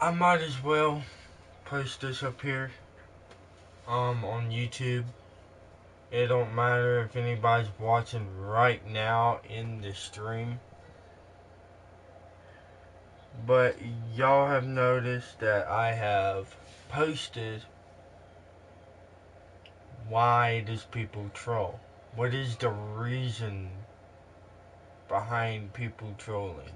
I might as well post this up here on YouTube. It don't matter if anybody's watching right now in the stream. But y'all have noticed that I have posted why does people troll? What is the reason behind people trolling?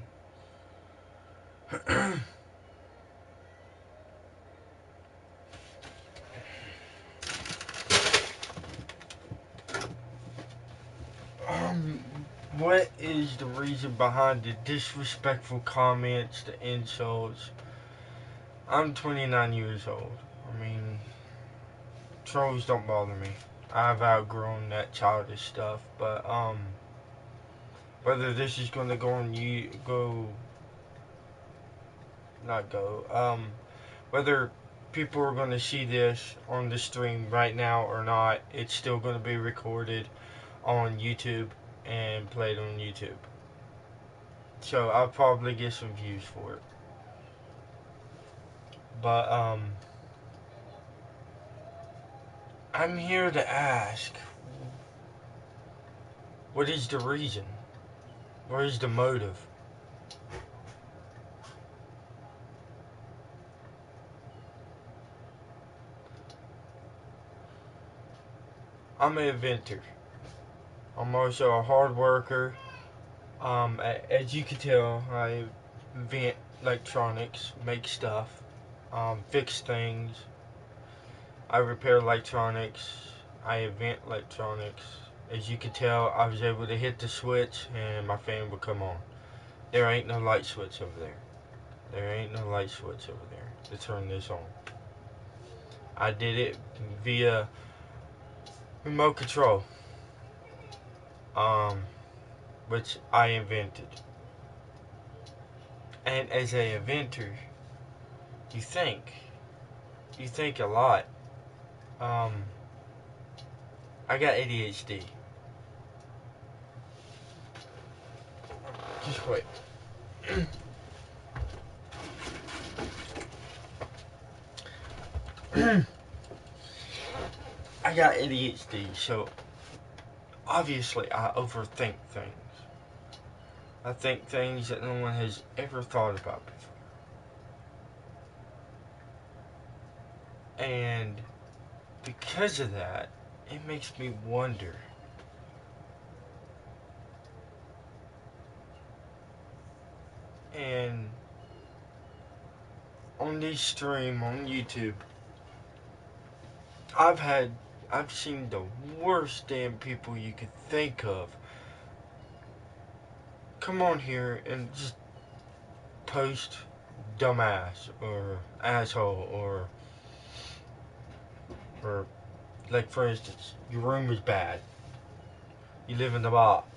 um, what is the reason behind the disrespectful comments, the insults? I'm 29 years old. I mean, trolls don't bother me. I've outgrown that childish stuff, but whether this is gonna go on you go not go whether people are gonna see this on the stream right now or not, it's still gonna be recorded on YouTube and played on YouTube. So I'll probably get some views for it. But I'm here to ask, what is the reason? What is the motive? I'm an inventor. I'm also a hard worker. As you can tell, I invent electronics, make stuff, fix things. I repair electronics. I invent electronics. As you can tell, I was able to hit the switch and my fan would come on. There ain't no light switch over there. There ain't no light switch over there to turn this on. I did it via remote control, um, which I invented. And as a inventor, you think, you think a lot. Um, I got ADHD. Just wait. I got ADHD, so obviously I overthink things. I think things that no one has ever thought about before. And because of that, it makes me wonder, and on this stream on YouTube, I've seen the worst damn people you could think of come on here and just post dumbass or asshole or like for instance, your room is bad. You live in the box.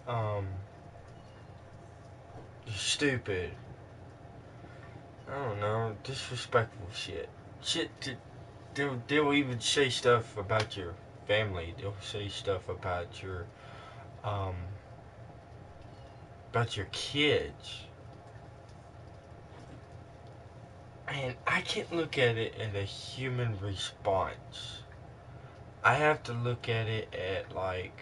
Um, you're stupid. I don't know, disrespectful shit. Shit that they'll even say stuff about your family. They'll say stuff um about your kids. And I can't look at it as a human response. I have to look at it at like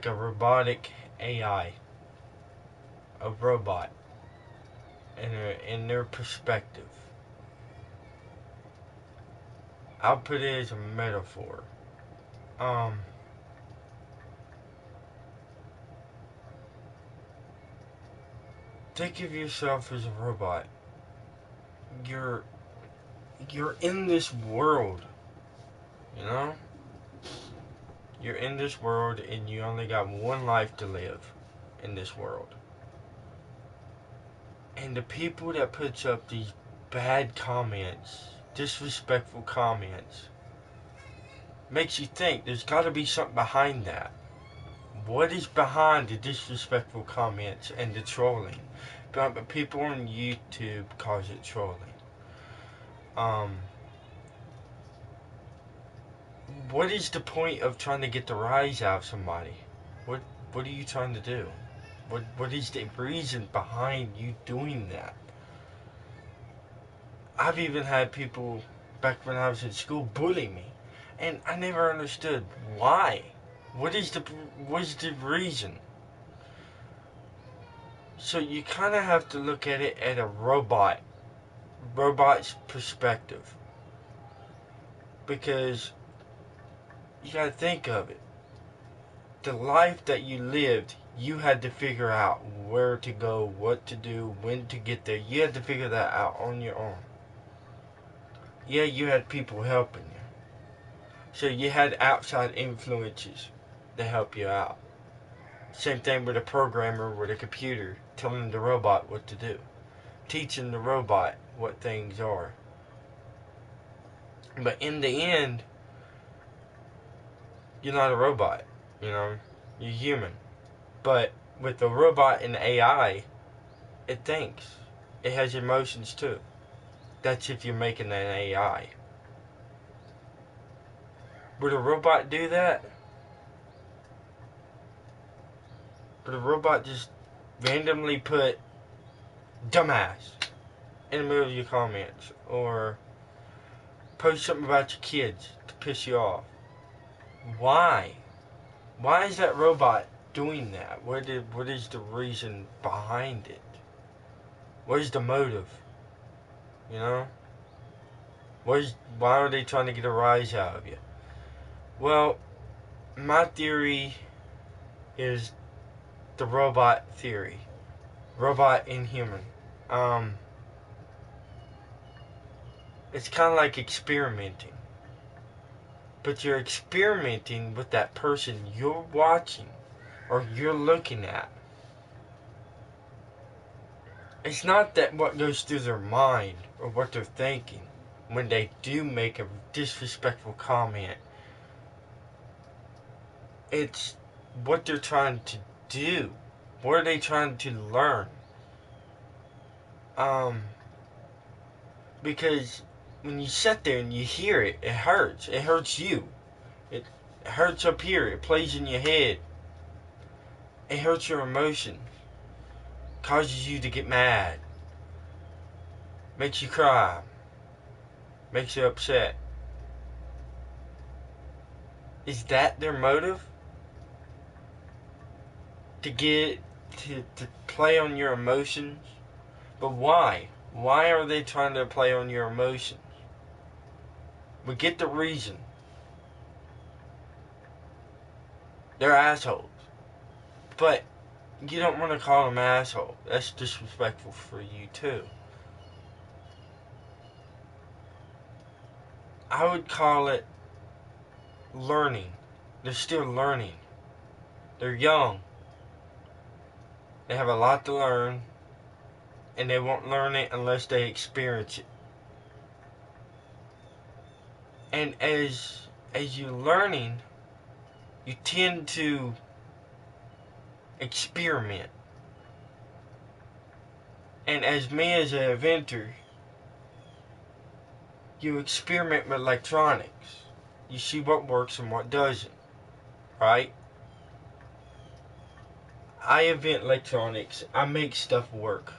a robotic AI, a robot, in their perspective. I'll put it as a metaphor. Um, think of yourself as a robot. You're you're in this world, you know? You're in this world and you only got one life to live in this world. And the people that puts up these bad comments, disrespectful comments, makes you think there's got to be something behind that. What is behind the disrespectful comments and the trolling? But people on YouTube calls it trolling. Um, what is the point of trying to get the rise out of somebody? What What are you trying to do? What is the reason behind you doing that? I've even had people back when I was in school bully me, and I never understood why. What is the reason? So you kind of have to look at it at a robot's perspective, because you got to think of it. The life that you lived, you had to figure out where to go, what to do, when to get there. You had to figure that out on your own. Yeah, you had people helping you. So you had outside influences to help you out. Same thing with a programmer with a computer telling the robot what to do, teaching the robot what things are. But in the end, you're not a robot, you know, you're human. But with the robot and AI, it thinks. It has emotions too. That's if you're making an AI. Would a robot do that? Would a robot just randomly put dumbass in the middle of your comments, or post something about your kids to piss you off? Why? Why is that robot doing that? What is the reason behind it? What is the motive? You know? Why are they trying to get a rise out of you? Well, my theory is the robot theory. Robot inhuman. It's kind of like experimenting. But you're experimenting with that person you're watching or you're looking at. It's not that what goes through their mind or what they're thinking when they do make a disrespectful comment. It's what they're trying to do. What are they trying to learn? Because when you sit there and you hear it, it hurts. It hurts you. It hurts up here. It plays in your head. It hurts your emotions. Causes you to get mad. Makes you cry. Makes you upset. Is that their motive? To play on your emotions? But why? Why are they trying to play on your emotions? We get the reason. They're assholes. But you don't want to call them asshole. That's disrespectful for you too. I would call it learning. They're still learning. They're young. They have a lot to learn, and they won't learn it unless they experience it. And as you're learning, you tend to experiment. And as me as an inventor, you experiment with electronics. You see what works and what doesn't, right? I invent electronics. I make stuff work.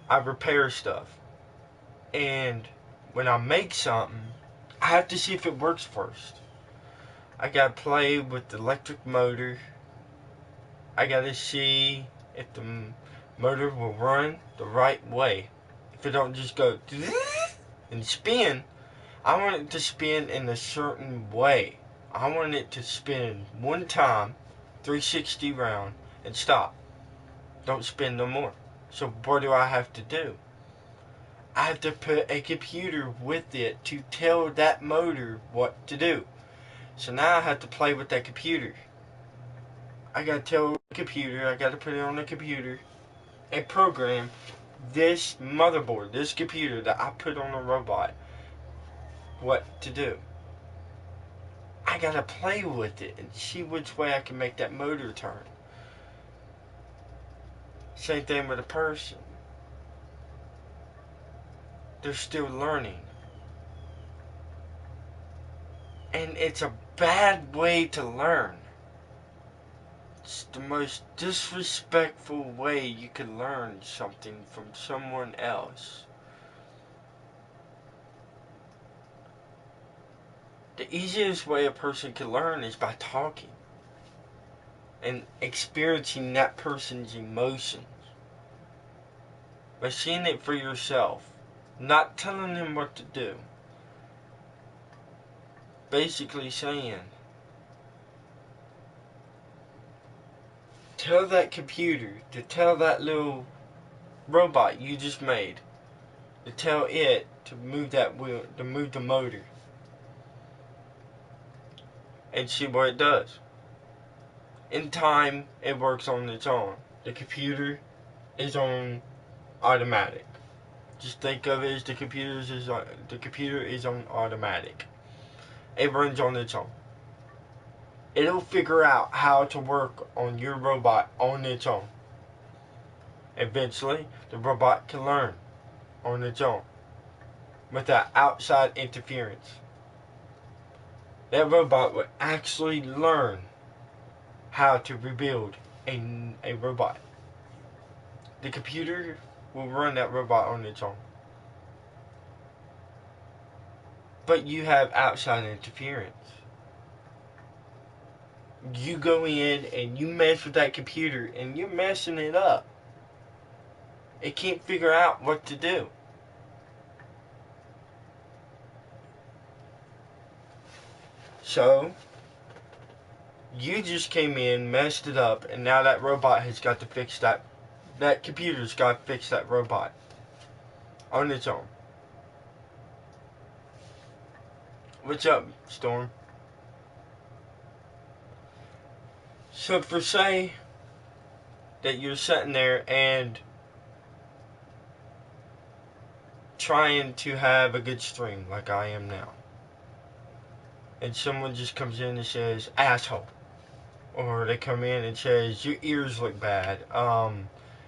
I repair stuff. And when I make something, I have to see if it works first. I gotta play with the electric motor. I gotta see if the motor will run the right way. If it don't just go and spin, I want it to spin in a certain way. I want it to spin one time, 360 round, and stop. Don't spin no more. So what do I have to do? I have to put a computer with it to tell that motor what to do. So now I have to play with that computer. I gotta tell the computer, I gotta put it on the computer and program this motherboard, this computer that I put on the robot, what to do. I gotta play with it and see which way I can make that motor turn. Same thing with a person. They're still learning. And it's a bad way to learn. It's the most disrespectful way you can learn something from someone else. The easiest way a person can learn is by talking and experiencing that person's emotions. By seeing it for yourself, not telling them what to do. Basically saying, tell that computer, to tell that little robot you just made, to tell it to move that wheel, to move the motor, and see what it does. In time, it works on its own. The computer is on automatic. Just think of it as the computer is on automatic. It runs on its own. It'll figure out how to work on your robot on its own. Eventually, the robot can learn on its own without outside interference. That robot will actually learn how to rebuild a robot. The computer will run that robot on its own. But you have outside interference. You go in and you mess with that computer and you're messing it up. It can't figure out what to do. So, you just came in, messed it up, and now that robot has got to fix that. That computer's got to fix that robot on its own. What's up, Storm? So, for say that you're sitting there and trying to have a good stream like I am now, and someone just comes in and says, asshole. Or they come in and says, your ears look bad.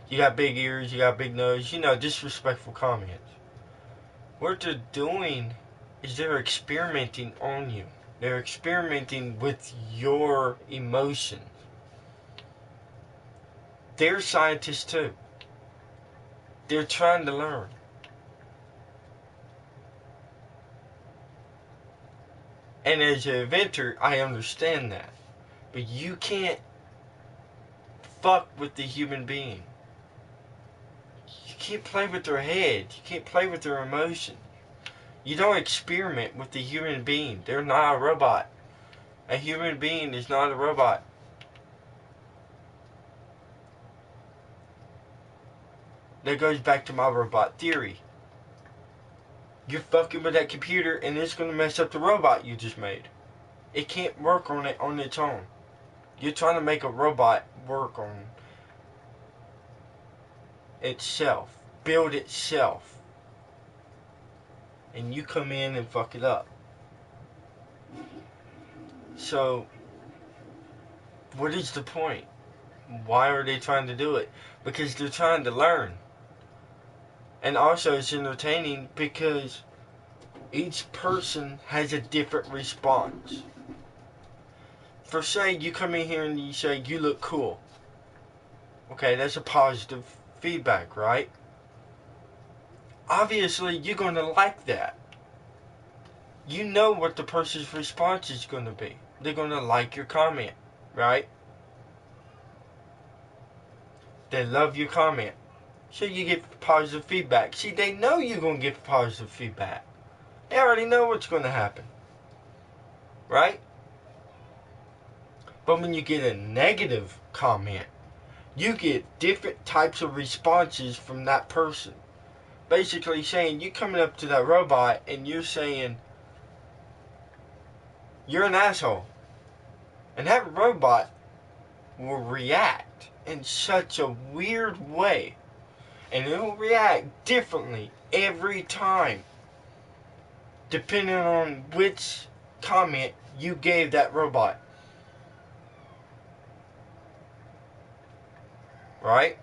You got big ears, you got big nose. Disrespectful comments. What they're doing is they're experimenting on you. They're experimenting with your emotions. They're scientists too. They're trying to learn. And as an inventor, I understand that. But you can't fuck with the human being. You can't play with their head. You can't play with their emotions. You don't experiment with the human being. They're not a robot. A human being is not a robot. That goes back to my robot theory. You're fucking with that computer and it's going to mess up the robot you just made. It can't work on it on its own. You're trying to make a robot work on itself, build itself, and you come in and fuck it up. So, what is the point? Why are they trying to do it? Because they're trying to learn. And also it's entertaining because each person has a different response. For say you come in here and you say you look cool. Okay, that's a positive feedback, right? Obviously you're going to like that. You know what the person's response is going to be. They're going to like your comment, right? They love your comment. So you get positive feedback. See, they know you're going to get positive feedback. They already know what's going to happen. Right? But when you get a negative comment, you get different types of responses from that person. Basically saying, you coming up to that robot and you're saying, you're an asshole. And that robot will react in such a weird way. And it will react differently every time. Depending on which comment you gave that robot. Right?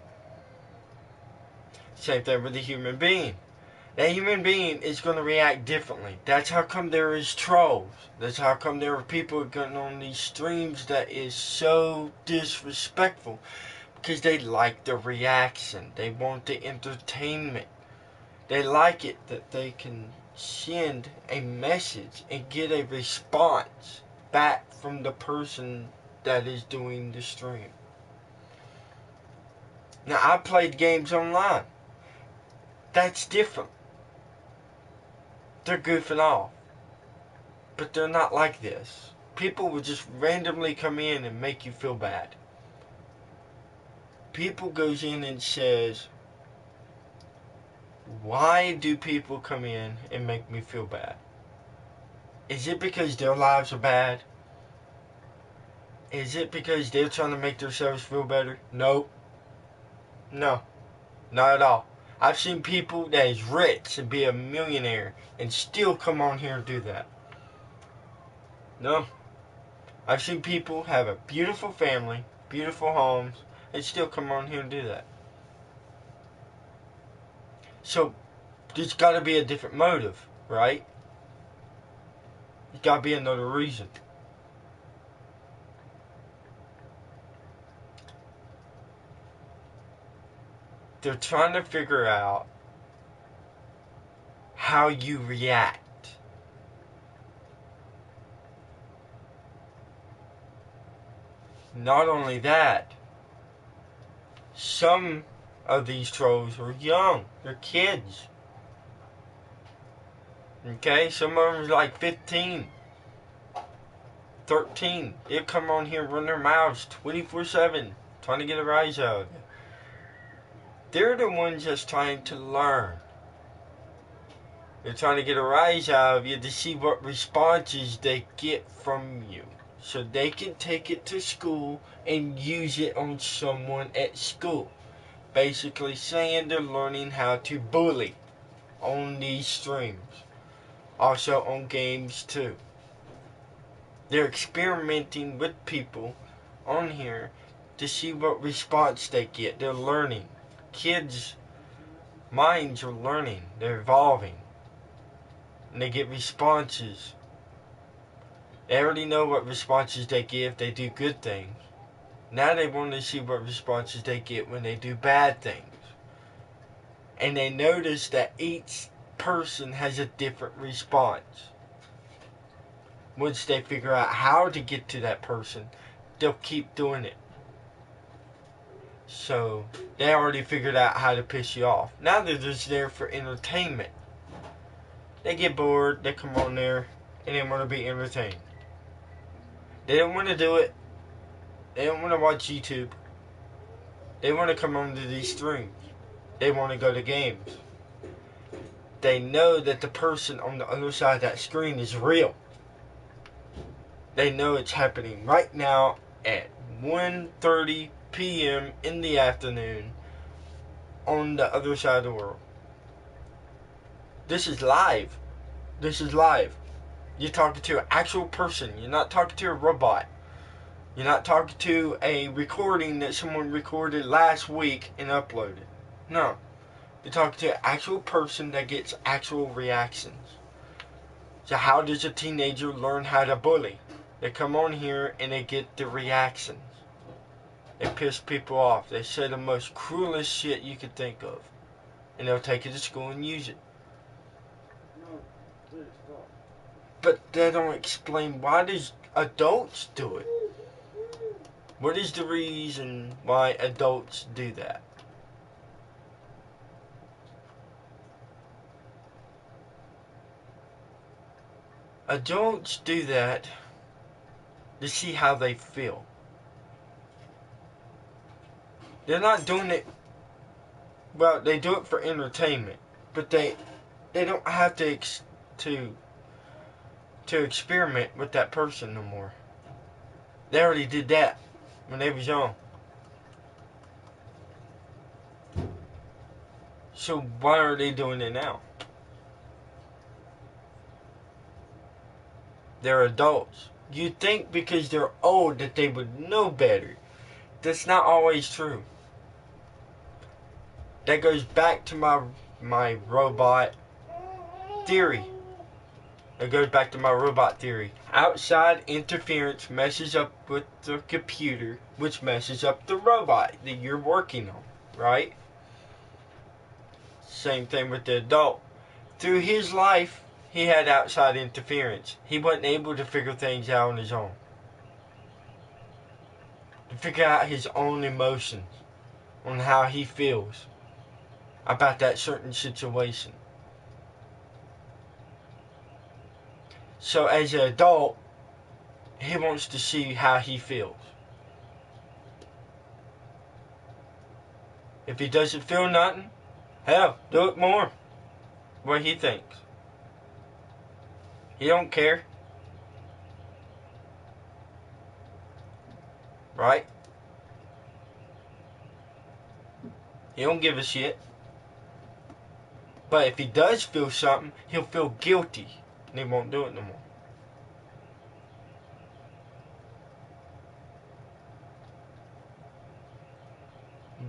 Same thing with the human being. That human being is going to react differently. That's how come there is trolls. That's how come there are people getting on these streams that is so disrespectful. Because they like the reaction. They want the entertainment. They like it that they can send a message and get a response back from the person that is doing the stream. Now, I played games online. That's different. They're goofing off. But they're not like this. People will just randomly come in and make you feel bad. People goes in and says, why do people come in and make me feel bad? Is it because their lives are bad? Is it because they're trying to make themselves feel better? No. No. Not at all. I've seen people that is rich and be a millionaire and still come on here and do that. No. I've seen people have a beautiful family, beautiful homes, and still come on here and do that. So, there's got to be a different motive, right? There's got to be another reason. They're trying to figure out how you react. Not only that, some of these trolls are young. They're kids. Okay? Some of them are like 15, 13. They'll come on here and run their mouths 24/7, trying to get a rise out of you. They're the ones that's trying to learn. They're trying to get a rise out of you to see what responses they get from you. So they can take it to school and use it on someone at school. Basically saying they're learning how to bully on these streams. Also on games too. They're experimenting with people on here to see what response they get. They're learning. Kids' minds are learning. They're evolving. And they get responses. They already know what responses they give if they do good things. Now they want to see what responses they get when they do bad things. And they notice that each person has a different response. Once they figure out how to get to that person, they'll keep doing it. So, they already figured out how to piss you off. Now they're just there for entertainment. They get bored, they come on there, and they want to be entertained. They don't want to do it. They don't want to watch YouTube. They want to come onto these streams. They want to go to games. They know that the person on the other side of that screen is real. They know it's happening right now at 1:30 p.m. in the afternoon on the other side of the world. This is live. This is live. You're talking to an actual person. You're not talking to a robot. You're not talking to a recording that someone recorded last week and uploaded. No. You're talking to an actual person that gets actual reactions. So how does a teenager learn how to bully? They come on here and they get the reactions. They piss people off. They say the most cruelest shit you could think of. And they'll take it to school and use it. But they don't explain why does adults do it. What is the reason why adults do that? Adults do that to see how they feel. They're not doing it, well, they do it for entertainment, but they don't have to experiment with that person no more. They already did that when they was young. So why are they doing it now? They're adults. You'd think because they're old that they would know better. That's not always true. That goes back to my robot theory. It goes back to my robot theory. Outside interference messes up with the computer, which messes up the robot that you're working on, right? Same thing with the adult. Through his life, he had outside interference. He wasn't able to figure things out on his own. To figure out his own emotions, on how he feels about that certain situation. So as an adult, he wants to see how he feels. If he doesn't feel nothing, hell, do it more. What he thinks. He don't care. Right? He don't give a shit. But if he does feel something, he'll feel guilty. And he won't do it no more.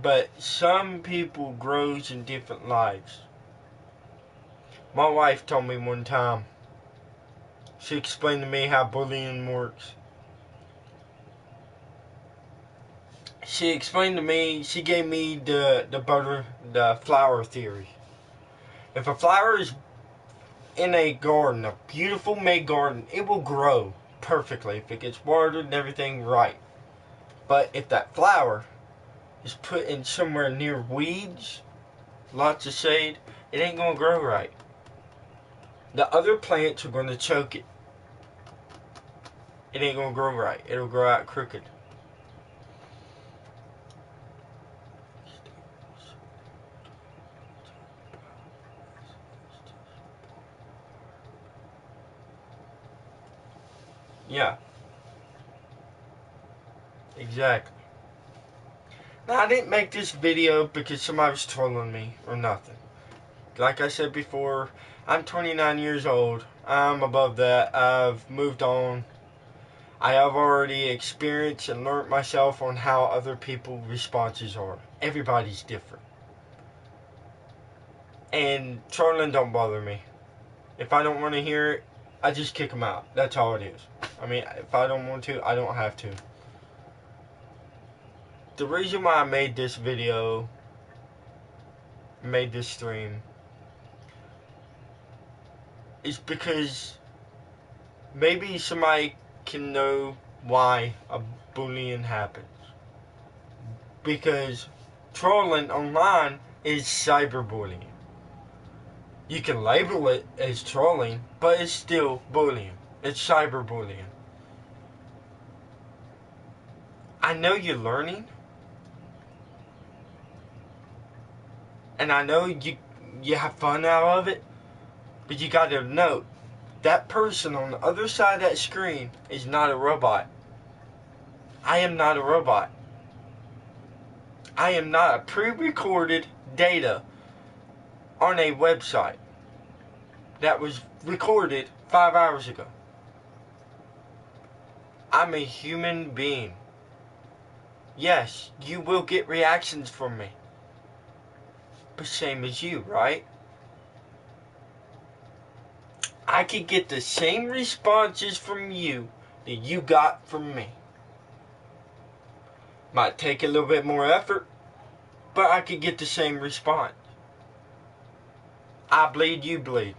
But some people grows in different lives. My wife told me one time, she explained to me how bullying works. She explained to me, she gave me the flower theory. If a flower is in a garden, a beautiful made garden, it will grow perfectly if it gets watered and everything right. But if that flower is put in somewhere near weeds, lots of shade, it ain't gonna grow right. The other plants are gonna choke it. It ain't gonna grow right. It'll grow out crooked. Yeah. Exactly. Now, I didn't make this video because somebody was trolling me or nothing. Like I said before, I'm 29 years old. I'm above that. I've moved on. I have already experienced and learned myself on how other people's responses are. Everybody's different. And trolling don't bother me. If I don't want to hear it, I just kick them out. That's all it is. I mean, if I don't want to, I don't have to. The reason why I made this video, made this stream, is because maybe somebody can know why a bullying happens. Because trolling online is cyberbullying. You can label it as trolling, but it's still bullying. It's cyberbullying. I know you're learning, and I know you have fun out of it, but you gotta know that person on the other side of that screen is not a robot. I am not a robot. I am not a pre-recorded data on a website that was recorded 5 hours ago. I'm a human being. Yes, you will get reactions from me. But same as you, right? I could get the same responses from you that you got from me. Might take a little bit more effort, but I could get the same response. I bleed, you bleed.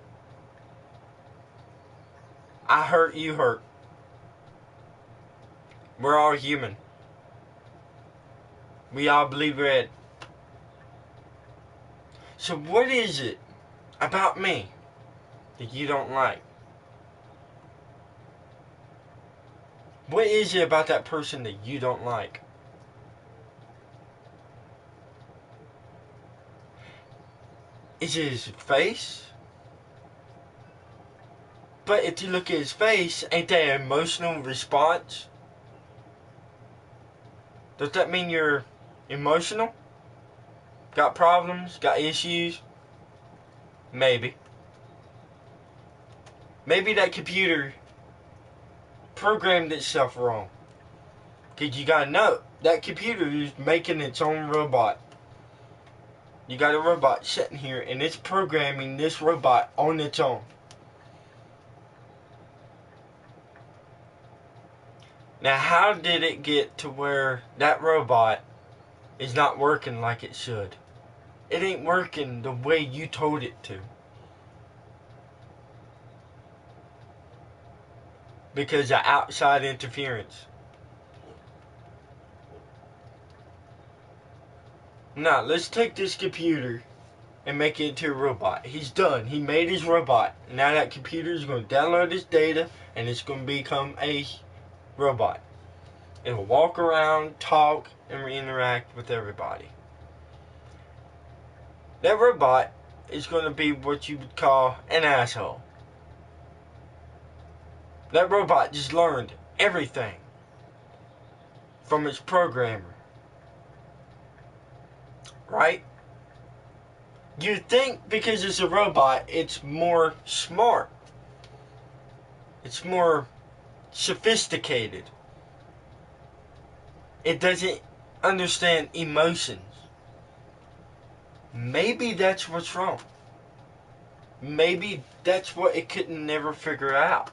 I hurt, you hurt. We're all human. We all bleed red. So what is it about me that you don't like? What is it about that person that you don't like? Is it his face? But if you look at his face, ain't that an emotional response? Does that mean you're emotional? Got problems? Got issues? Maybe. Maybe that computer programmed itself wrong. Because you gotta know, that computer is making its own robot. You got a robot sitting here and it's programming this robot on its own. Now, how did it get to where that robot is not working like it should? It ain't working the way you told it to. Because of outside interference. Now, let's take this computer and make it into a robot. He's done. He made his robot. Now that computer is going to download his data and it's going to become a robot. It'll walk around, talk, and interact with everybody. That robot is going to be what you would call an asshole. That robot just learned everything from its programmer. Right? You think because it's a robot, it's more smart. It's more sophisticated. It doesn't understand emotions. Maybe that's what's wrong. Maybe that's what it couldn't never figure out.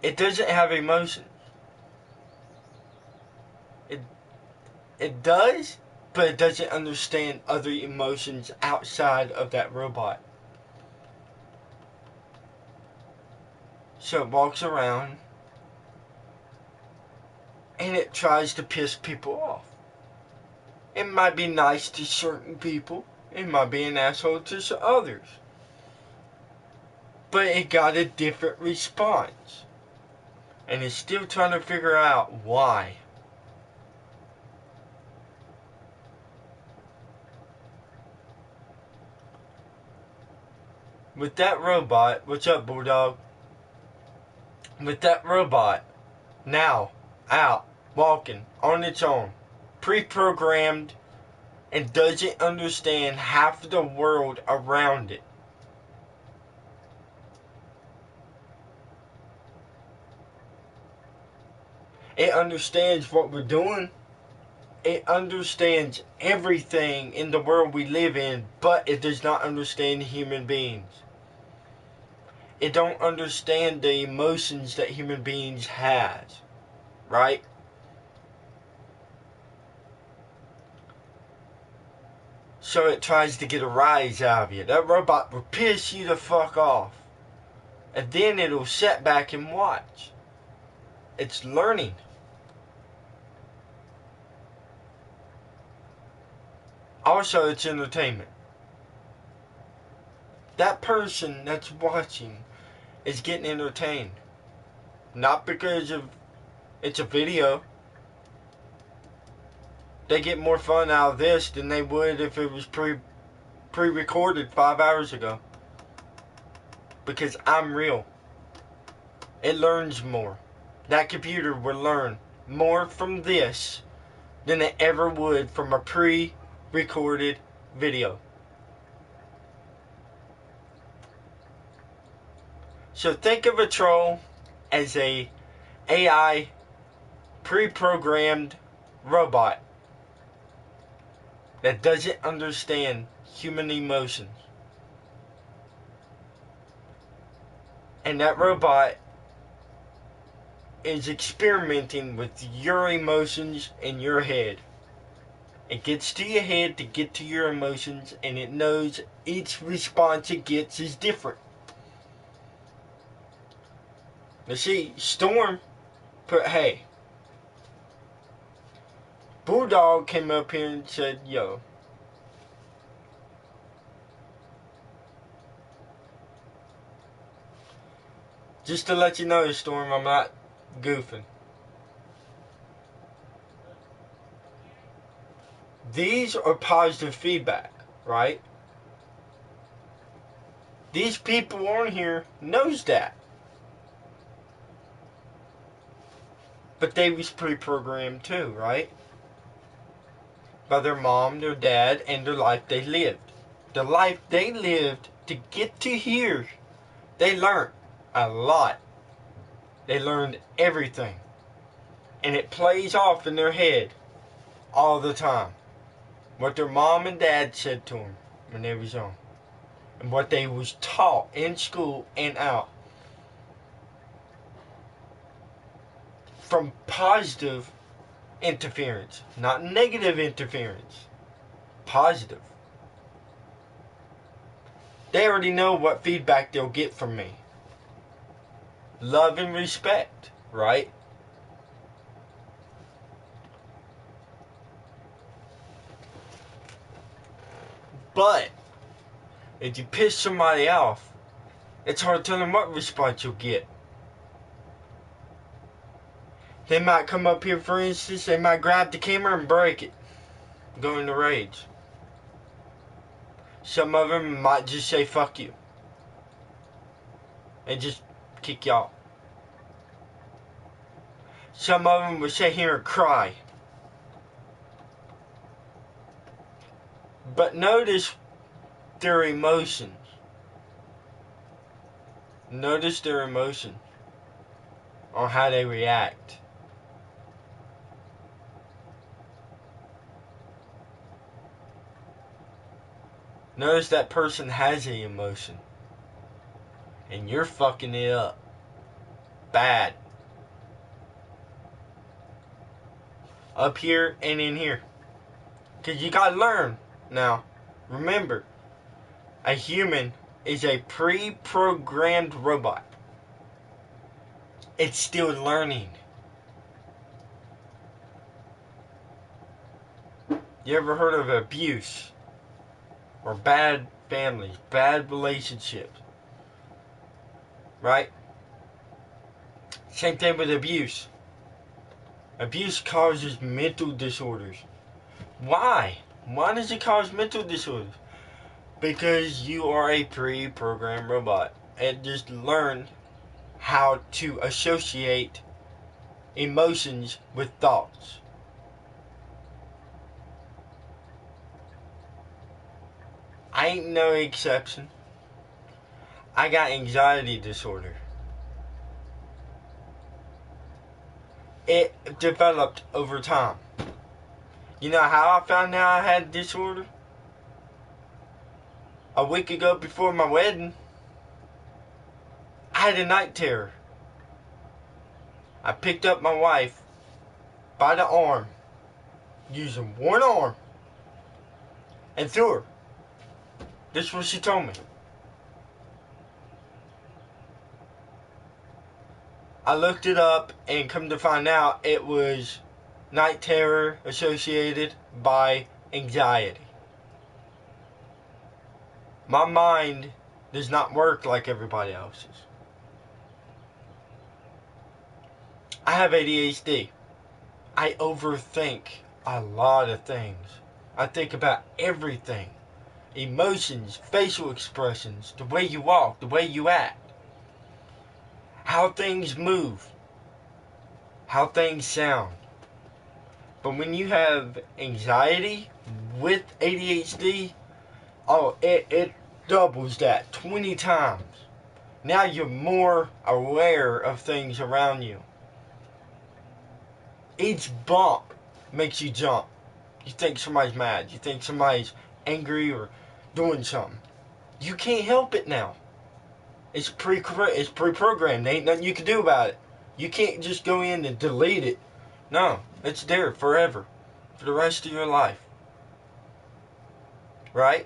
It doesn't have emotions. It does, but it doesn't understand other emotions outside of that robot. So it walks around and it tries to piss people off. It might be nice to certain people. It might be an asshole to others. But it got a different response. And it's still trying to figure out why. With that robot, what's up, Bulldog? With that robot, now, out, walking, on its own, pre-programmed, and doesn't understand half the world around it. It understands what we're doing. It understands everything in the world we live in, but it does not understand human beings. It don't understand the emotions that human beings has, right? So it tries to get a rise out of you. That robot will piss you the fuck off. And then it'll sit back and watch. It's learning. Also, it's entertainment. That person that's watching is getting entertained. Not because of it's a video. They get more fun out of this than they would if it was pre-recorded 5 hours ago. Because I'm real. It learns more. That computer will learn more from this than it ever would from a pre-recorded video. So think of a troll as a AI pre-programmed robot that doesn't understand human emotions. And that robot is experimenting with your emotions in your head. It gets to your head to get to your emotions, and it knows each response it gets is different. Now see, Storm put, hey, Bulldog came up here and said, yo, just to let you know, Storm, I'm not goofing. These are positive feedback, right? These people on here knows that. But they was pre-programmed too, right? By their mom, their dad, and the life they lived. The life they lived to get to here, they learned a lot. They learned everything. And it plays off in their head all the time. what their mom and dad said to them when they was young, and what they was taught in school and out, from positive interference, not negative interference, positive. They already know what feedback they'll get from me. Love and respect, right? But if you piss somebody off, it's hard to tell them what response you'll get. They might come up here, for instance, they might grab the camera and break it, go into rage. Some of them might just say fuck you and just kick you off. Some of them will sit here and cry. But notice their emotions. Notice their emotion on how they react. Notice that person has an emotion. And you're fucking it up. Bad. Up here and in here. Because you gotta learn. Now, remember, a human is a pre-programmed robot. It's still learning. You ever heard of abuse? Or bad families, bad relationships? Right? Same thing with abuse. Abuse causes mental disorders. Why? Why does it cause mental disorders? Because you are a pre-programmed robot and just learn how to associate emotions with thoughts. I ain't no exception. I got anxiety disorder. It developed over time. You know how I found out I had disorder? A week ago before my wedding, I had a night terror. I picked up my wife by the arm, using one arm, and threw her. This is what she told me. I looked it up and come to find out it was night terror associated by anxiety. My mind does not work like everybody else's. I have ADHD. I overthink a lot of things. I think about everything. Emotions, facial expressions, the way you walk, the way you act, how things move, how things sound. But when you have anxiety with ADHD, it doubles that 20 times. Now you're more aware of things around you. Each bump makes you jump. You think somebody's mad. You think somebody's angry or doing something. You can't help it now. It's pre-programmed. There ain't nothing you can do about it. You can't just go in and delete it. No, it's there forever. For the rest of your life. Right?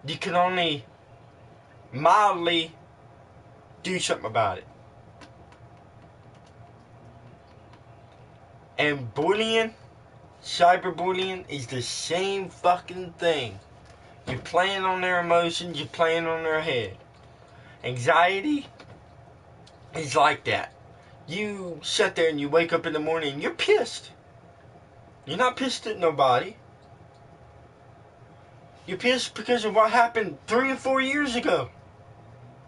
You can only mildly do something about it. And bullying, cyberbullying, is the same fucking thing. You're playing on their emotions, you're playing on their head. Anxiety is like that. You sit there and you wake up in the morning and you're pissed. You're not pissed at nobody. You're pissed because of what happened 3 or 4 years ago.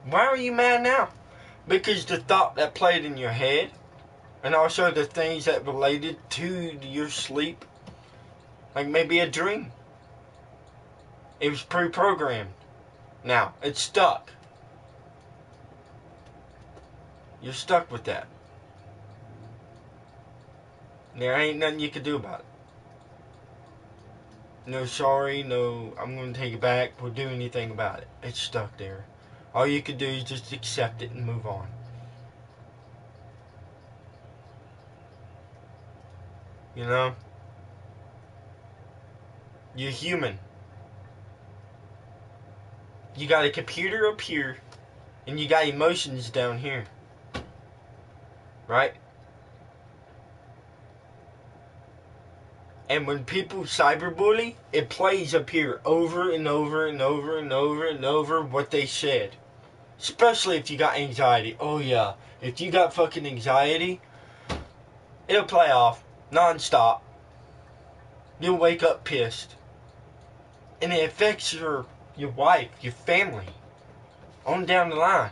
Why are you mad now? Because the thought that played in your head, and also the things that related to your sleep, like maybe a dream. It was pre-programmed. Now, it's stuck. You're stuck with that. There ain't nothing you can do about it. No sorry, no I'm going to take it back, or do anything about it. It's stuck there. All you can do is just accept it and move on. You know? You're human. You got a computer up here, and you got emotions down here. Right? And when people cyberbully, it plays up here over and over and over and over and over what they said. Especially if you got anxiety. Oh yeah, if you got fucking anxiety, it'll play off non-stop. You'll wake up pissed. And it affects your wife, your family, on down the line.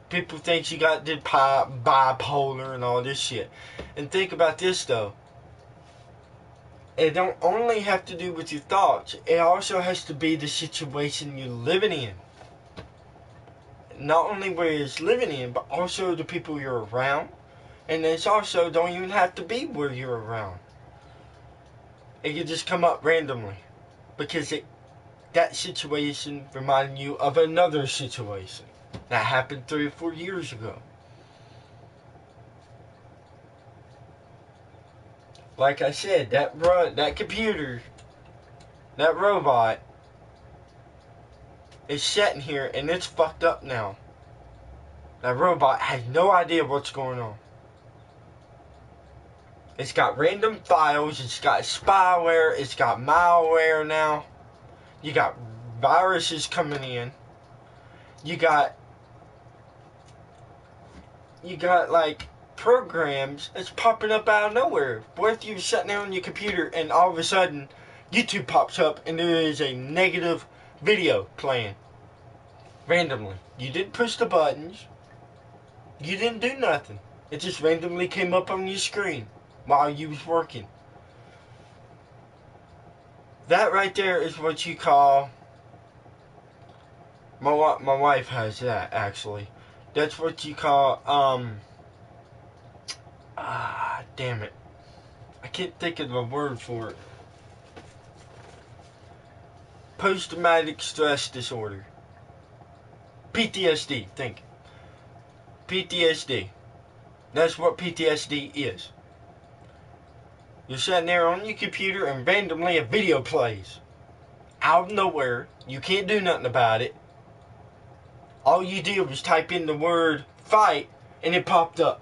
People think you got the bipolar and all this shit. And think about this though. It don't only have to do with your thoughts. It also has to be the situation you're living in. Not only where you're living in, but also the people you're around. And it's also don't even have to be where you're around. It can just come up randomly. Because that situation reminded you of another situation that happened 3 or 4 years ago. Like I said, that computer, that robot, is sitting here and it's fucked up now. That robot has no idea what's going on. It's got random files, it's got spyware, it's got malware now. You got viruses coming in. You got like programs that's popping up out of nowhere. What if you're sitting there on your computer and all of a sudden YouTube pops up and there is a negative video playing randomly? You didn't push the buttons. You didn't do nothing. It just randomly came up on your screen while you was working. That right there is what you call... My wife has that, actually. That's what you call, damn it. I can't think of the word for it. Post-traumatic stress disorder. PTSD, think. PTSD. That's what PTSD is. You're sitting there on your computer and randomly a video plays. Out of nowhere. You can't do nothing about it. All you did was type in the word fight and it popped up.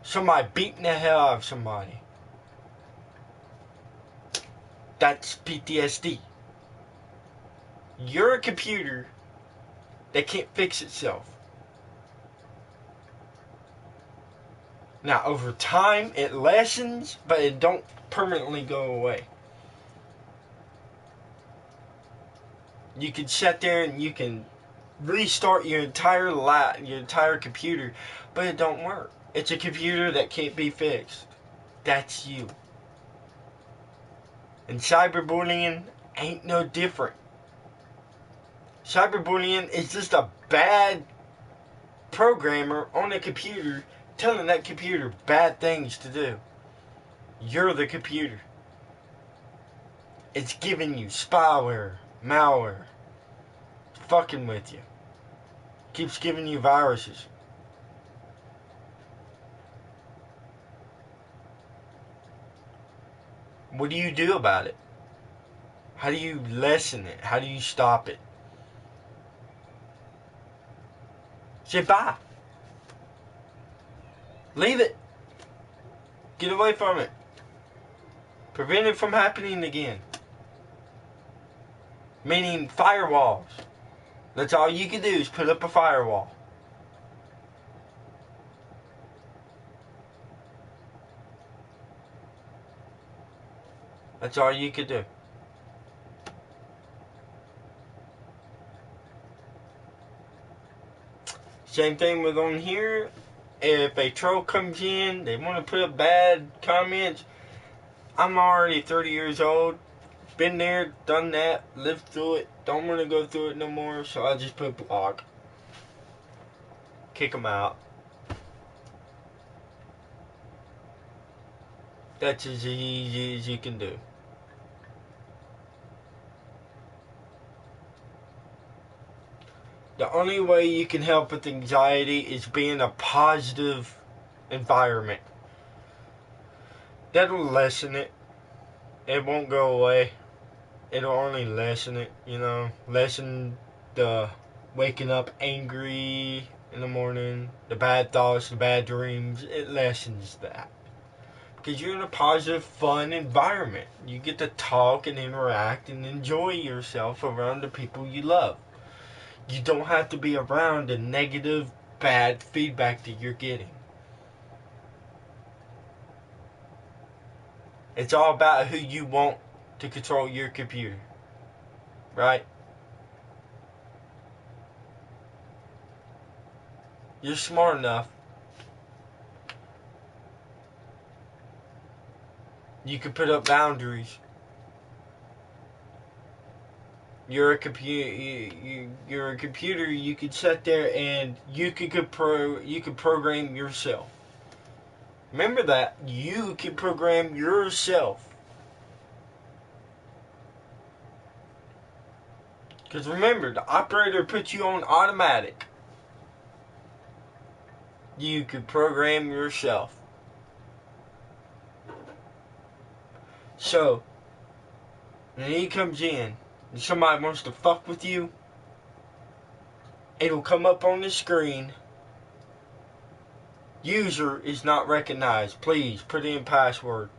Somebody beating the hell out of somebody. That's PTSD. You're a computer that can't fix itself. Now, over time, it lessens, but it don't permanently go away. You can sit there and you can restart your entire computer, but it don't work. It's a computer that can't be fixed. That's you. And cyberbullying ain't no different. Cyberbullying is just a bad programmer on a computer telling that computer bad things to do. You're the computer. It's giving you spyware, malware, fucking with you. Keeps giving you viruses. What do you do about it? How do you lessen it? How do you stop it? Say bye. Leave it. Get away from it. Prevent it from happening again. Meaning firewalls. That's all you can do is put up a firewall. That's all you could do. Same thing with on here. If a troll comes in, they want to put up bad comments. I'm already 30 years old. Been there, done that, lived through it. Don't want to go through it no more, so I just put block. Kick them out. That's as easy as you can do. The only way you can help with anxiety is being a positive environment. That'll lessen it. It won't go away. It'll only lessen it, lessen the waking up angry in the morning, the bad thoughts, the bad dreams. It lessens that. Because you're in a positive, fun environment. You get to talk and interact and enjoy yourself around the people you love. You don't have to be around the negative, bad feedback that you're getting. It's all about who you want to control your computer. Right? You're smart enough. You can put up boundaries. You're a computer. You're a computer. You could sit there and you could program yourself. Remember that you can program yourself. Because remember, the operator puts you on automatic. You could program yourself. So, when he comes in and somebody wants to fuck with you, it'll come up on the screen. User is not recognized. Please put in password.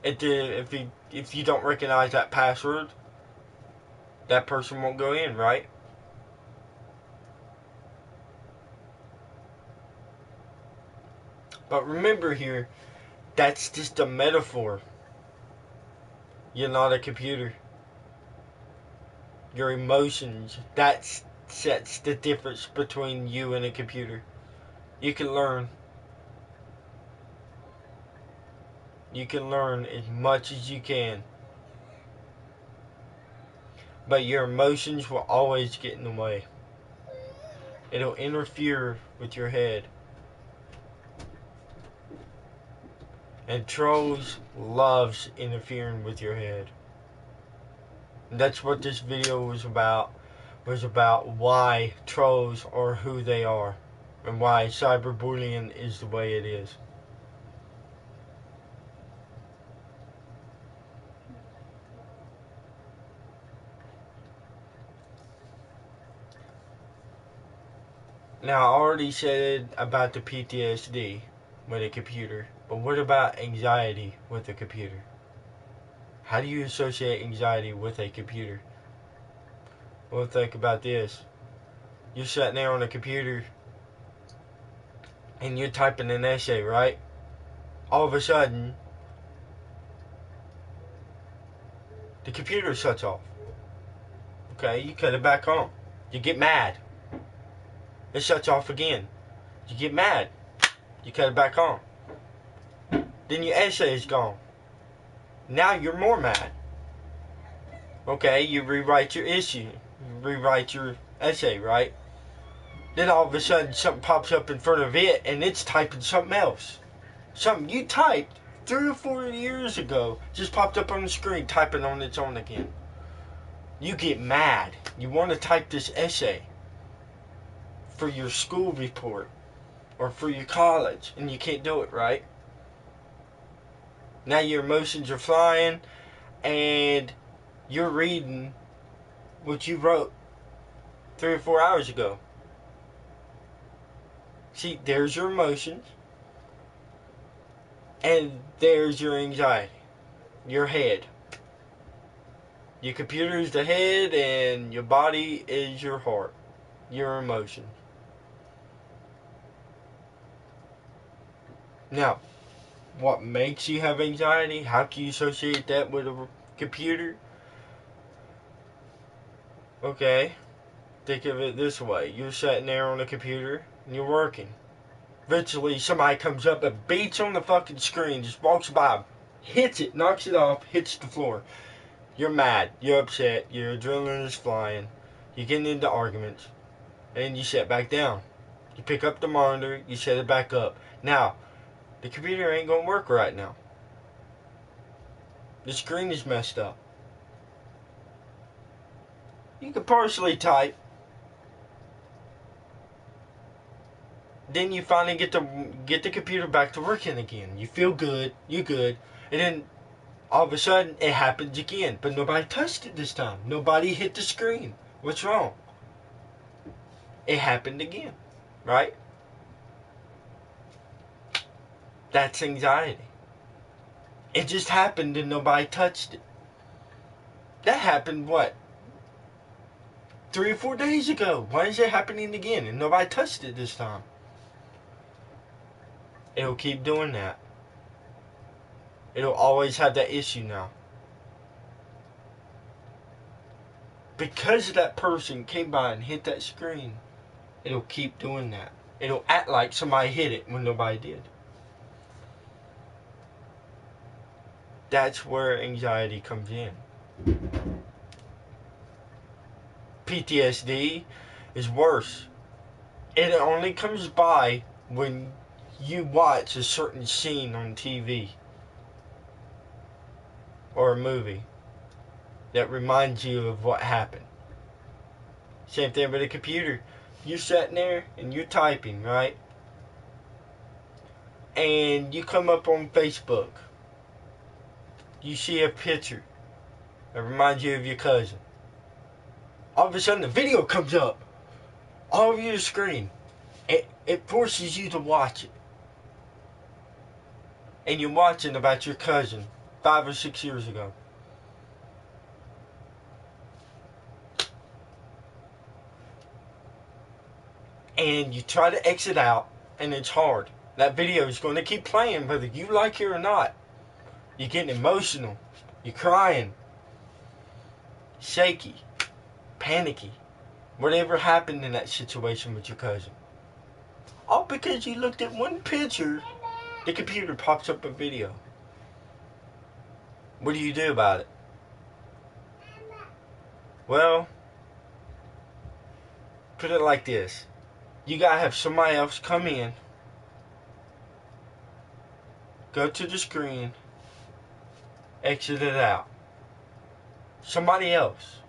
If you don't recognize that password, that person won't go in, right? But remember here, that's just a metaphor. You're not a computer. Your emotions, that sets the difference between you and a computer. You can learn. You can learn as much as you can. But your emotions will always get in the way. It'll interfere with your head. And trolls loves interfering with your head. And that's what this video was about. Was about why trolls are who they are. And why cyberbullying is the way it is. Now, I already said about the PTSD with a computer, but what about anxiety with a computer? How do you associate anxiety with a computer? Well, think about this. You're sitting there on a computer and you're typing an essay, right? All of a sudden, the computer shuts off. Okay, you cut it back on. You get mad. It shuts off again. You get mad. You cut it back on. Then your essay is gone. Now you're more mad. Okay, you rewrite your issue. You rewrite your essay, right? Then all of a sudden something pops up in front of it and it's typing something else. Something you typed 3 or 4 years ago just popped up on the screen typing on its own again. You get mad. You want to type this essay for your school report or for your college and you can't do it, right? Now your emotions are flying and you're reading what you wrote 3 or 4 hours ago. See, there's your emotions and there's your anxiety, your head. Your computer is the head and your body is your heart, your emotions. Now, what makes you have anxiety? How can you associate that with a computer? Okay, think of it this way. You're sitting there on a computer and you're working. Eventually, somebody comes up and beats on the fucking screen, just walks by, hits it, knocks it off, hits the floor. You're mad, you're upset, your adrenaline is flying, you're getting into arguments, and you sit back down. You pick up the monitor, you set it back up. Now, the computer ain't gonna work right now. The screen is messed up. You can partially type. Then you finally get the computer back to working again. You feel good. You're good. And then all of a sudden it happens again. But nobody touched it this time. Nobody hit the screen. What's wrong? It happened again. Right? That's anxiety. It just happened and nobody touched it. That happened, what? 3 or 4 days ago. Why is it happening again? And nobody touched it this time. It'll keep doing that. It'll always have that issue now. Because that person came by and hit that screen, it'll keep doing that. It'll act like somebody hit it when nobody did. That's where anxiety comes in. PTSD is worse. It only comes by when you watch a certain scene on TV or a movie that reminds you of what happened. Same thing with a computer. You're sitting there and you're typing, right? And you come up on Facebook. You see a picture that reminds you of your cousin. All of a sudden the video comes up all over your screen. It forces you to watch it. And you're watching about your cousin 5 or 6 years ago. And you try to exit out, and it's hard. That video is going to keep playing whether you like it or not. You're getting emotional. You're crying. Shaky. Panicky. Whatever happened in that situation with your cousin. All because you looked at one picture, the computer pops up a video. What do you do about it? Well, put it like this. You gotta have somebody else come in, go to the screen, exit it out. Somebody else.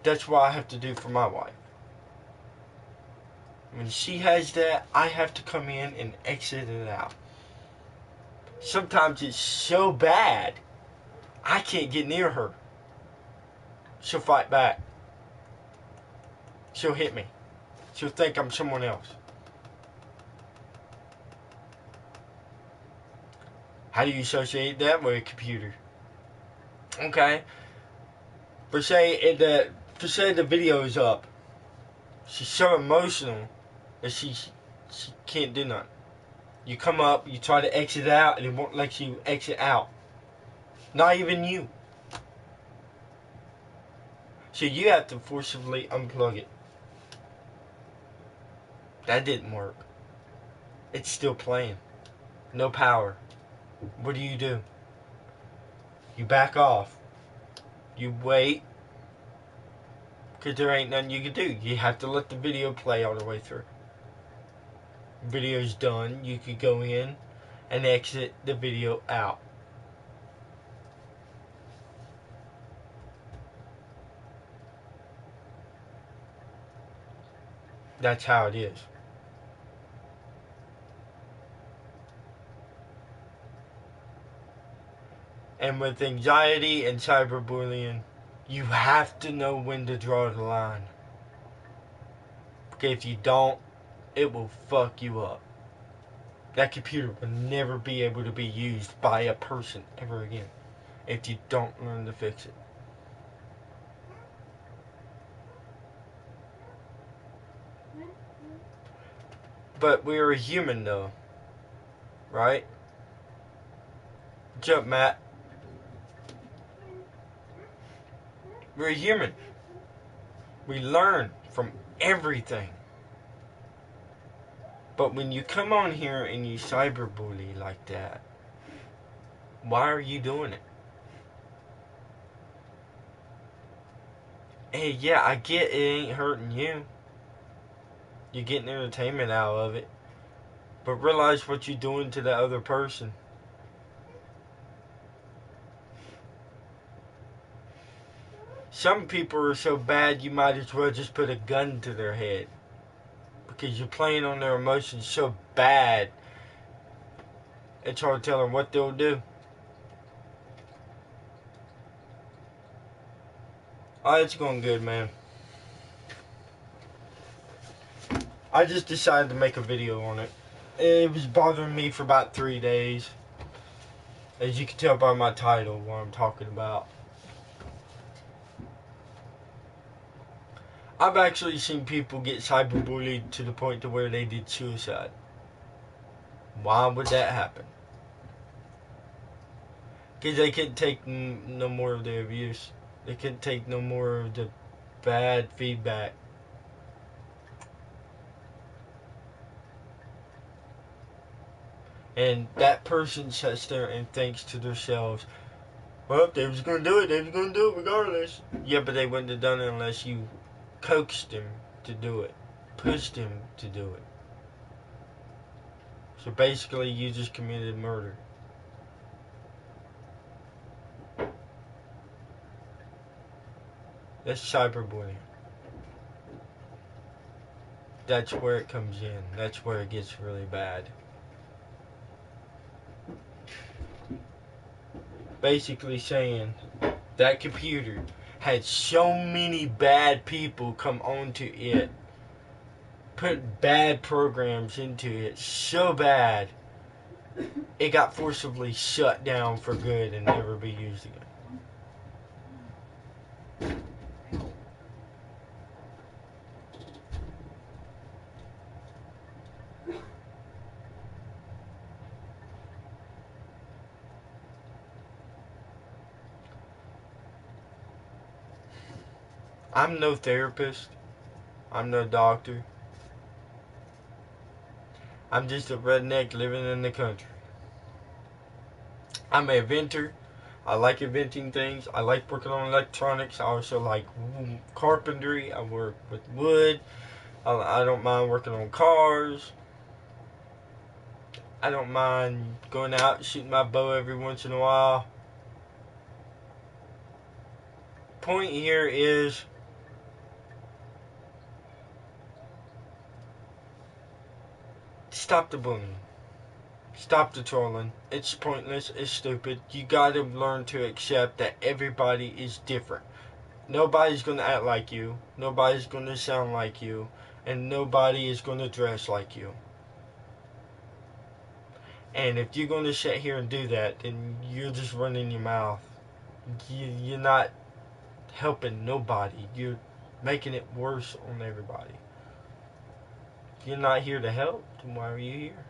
That's what I have to do for my wife. When she has that, I have to come in and exit it out. Sometimes it's so bad, I can't get near her. She'll fight back. She'll hit me. She'll think I'm someone else. How do you associate that with a computer? Okay. For say the video is up. She's so emotional that she can't do nothing. You come up, you try to exit out, and it won't let you exit out. Not even you. So you have to forcibly unplug it. That didn't work. It's still playing. No power. What do? You back off. You wait. Because there ain't nothing you can do. You have to let the video play all the way through. Video's done. You could go in and exit the video out. That's how it is. And with anxiety and cyberbullying, you have to know when to draw the line. Because if you don't, it will fuck you up. That computer will never be able to be used by a person ever again if you don't learn to fix it. But we're a human though, right? What's up, Matt? We're a human. We learn from everything. But when you come on here and you cyberbully like that, why are you doing it? Hey, yeah, I get it ain't hurting you. You're getting entertainment out of it. But realize what you're doing to the other person. Some people are so bad you might as well just put a gun to their head. Because you're playing on their emotions so bad, it's hard to tell them what they'll do. Oh, it's going good, man. I just decided to make a video on it. It was bothering me for about 3 days. As you can tell by my title, what I'm talking about. I've actually seen people get cyberbullied to the point to where they did suicide. Why would that happen? Because they couldn't take no more of the abuse. They couldn't take no more of the bad feedback. And that person sits there and thinks to themselves, well, they was going to do it. They was going to do it regardless. Yeah, but they wouldn't have done it unless you coaxed them to do it. Pushed them to do it. So basically, you just committed murder. That's cyberbullying. That's where it comes in. That's where it gets really bad. Basically saying that computer had so many bad people come onto it, put bad programs into it so bad, it got forcibly shut down for good and never be used again. I'm no therapist. I'm no doctor. I'm just a redneck living in the country. I'm an inventor. I like inventing things. I like working on electronics. I also like carpentry. I work with wood. I don't mind working on cars. I don't mind going out and shooting my bow every once in a while. Point here is stop the bullying. Stop the trolling. It's pointless. It's stupid. You gotta learn to accept that everybody is different. Nobody's gonna act like you. Nobody's gonna sound like you. And nobody is gonna dress like you. And if you're gonna sit here and do that, then you're just running your mouth. You're not helping nobody. You're making it worse on everybody. If you're not here to help, then why are you here?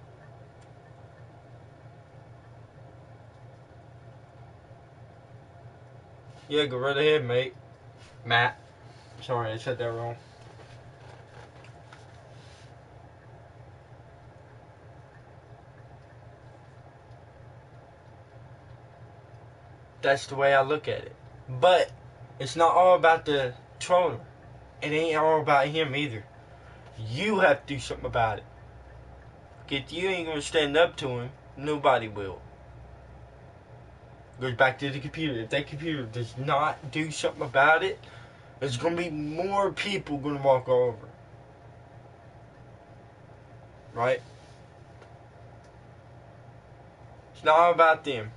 Yeah, go right ahead, mate. Matt. Sorry, I said that wrong. That's the way I look at it. But it's not all about the troller. It ain't all about him either. You have to do something about it. If you ain't gonna stand up to him, nobody will. Goes back to the computer. If that computer does not do something about it, there's gonna be more people gonna walk over. Right? It's not all about them.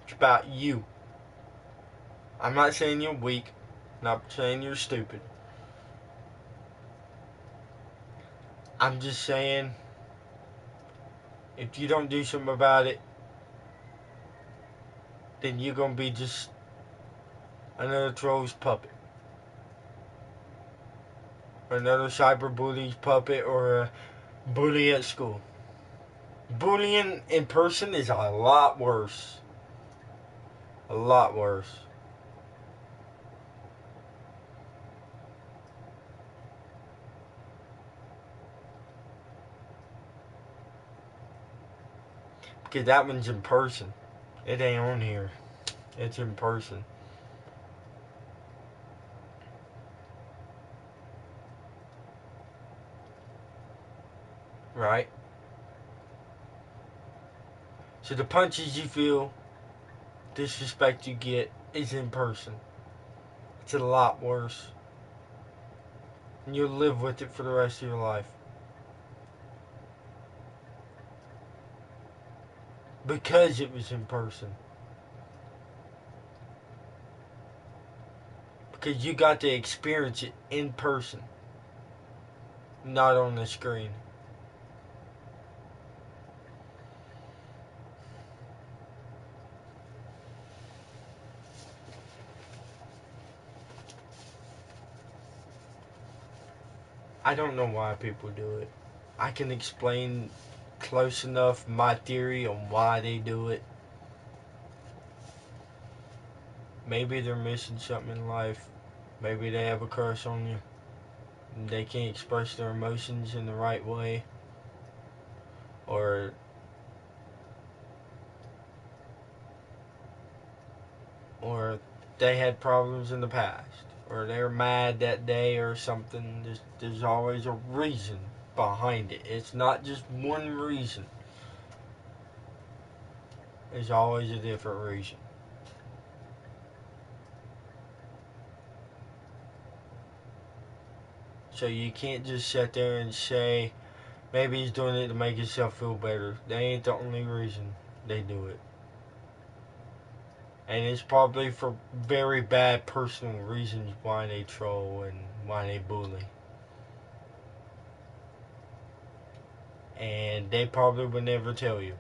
It's about you. I'm not saying you're weak. I'm not saying you're stupid. I'm just saying, if you don't do something about it, then you're gonna be just another troll's puppet. Or another cyberbully's puppet, or a bully at school. Bullying in person is a lot worse. A lot worse. Because that one's in person. It ain't on here. It's in person. Right? So the punches you feel, disrespect you get is in person. It's a lot worse. And you'll live with it for the rest of your life. Because it was in person. Because you got to experience it in person. Not on the screen. I don't know why people do it. I can explain close enough my theory on why they do it. Maybe they're missing something in life. Maybe they have a crush on you. And they can't express their emotions in the right way. Or they had problems in the past. Or they're mad that day or something. There's always a reason behind it. It's not just one reason. There's always a different reason. So you can't just sit there and say, maybe he's doing it to make himself feel better. That ain't the only reason they do it. And it's probably for very bad personal reasons why they troll and why they bully. And they probably would never tell you.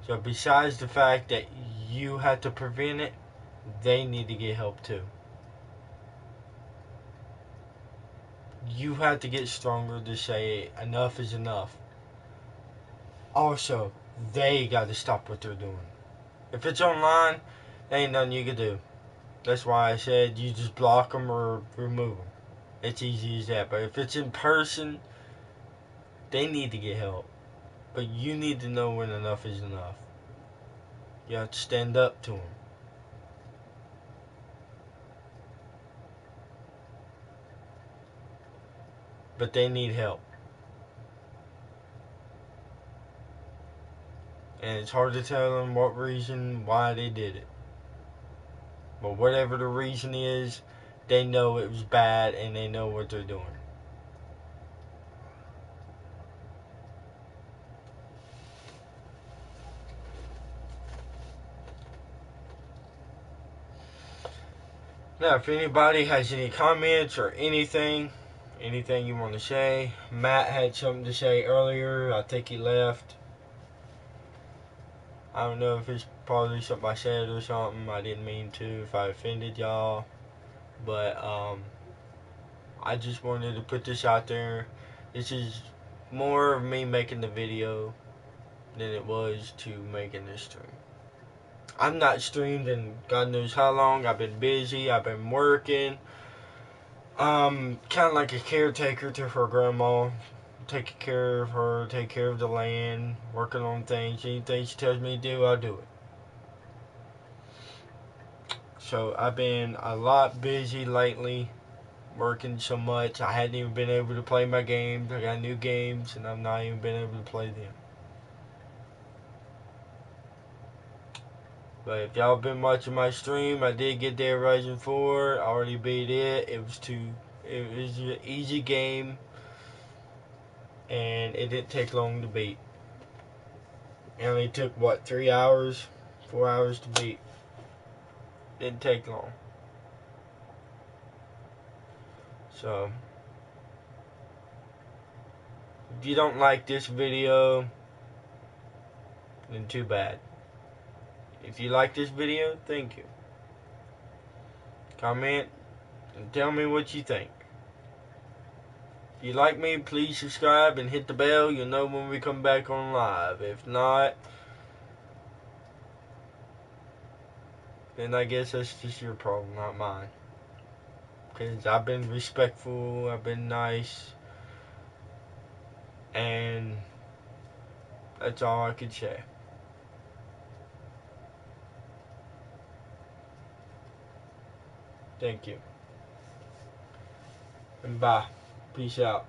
So besides the fact that you have to prevent it, they need to get help too. You have to get stronger to say enough is enough. Also, they got to stop what they're doing. If it's online, there ain't nothing you can do. That's why I said you just block them or remove them. It's easy as that. But if it's in person, they need to get help. But you need to know when enough is enough. You have to stand up to them. But they need help. And it's hard to tell them what reason, why they did it. But whatever the reason is, they know it was bad and they know what they're doing. Now, if anybody has any comments or anything you want to say, Matt had something to say earlier. I think he left. I don't know if it's probably something I said or something. I didn't mean to, if I offended y'all. But, I just wanted to put this out there. This is more of me making the video than it was to making this stream. I'm not streamed in God knows how long. I've been busy. I've been working. Kind of like a caretaker to her grandma. Taking care of her, take care of the land, working on things. Anything she tells me to do, I'll do it. So I've been a lot busy lately, working so much. I hadn't even been able to play my games. I got new games, and I've not even been able to play them. But if y'all been watching my stream, I did get Dead Rising 4. I already beat it. It was an easy game, and it didn't take long to beat. It only took, 3 hours? 4 hours to beat. Didn't take long. So, if you don't like this video, then too bad. If you like this video, thank you. Comment and tell me what you think. If you like me, please subscribe and hit the bell. You'll know when we come back on live. If not, then I guess that's just your problem, not mine. Because I've been respectful, I've been nice, and that's all I could say. Thank you. And bye. Peace out.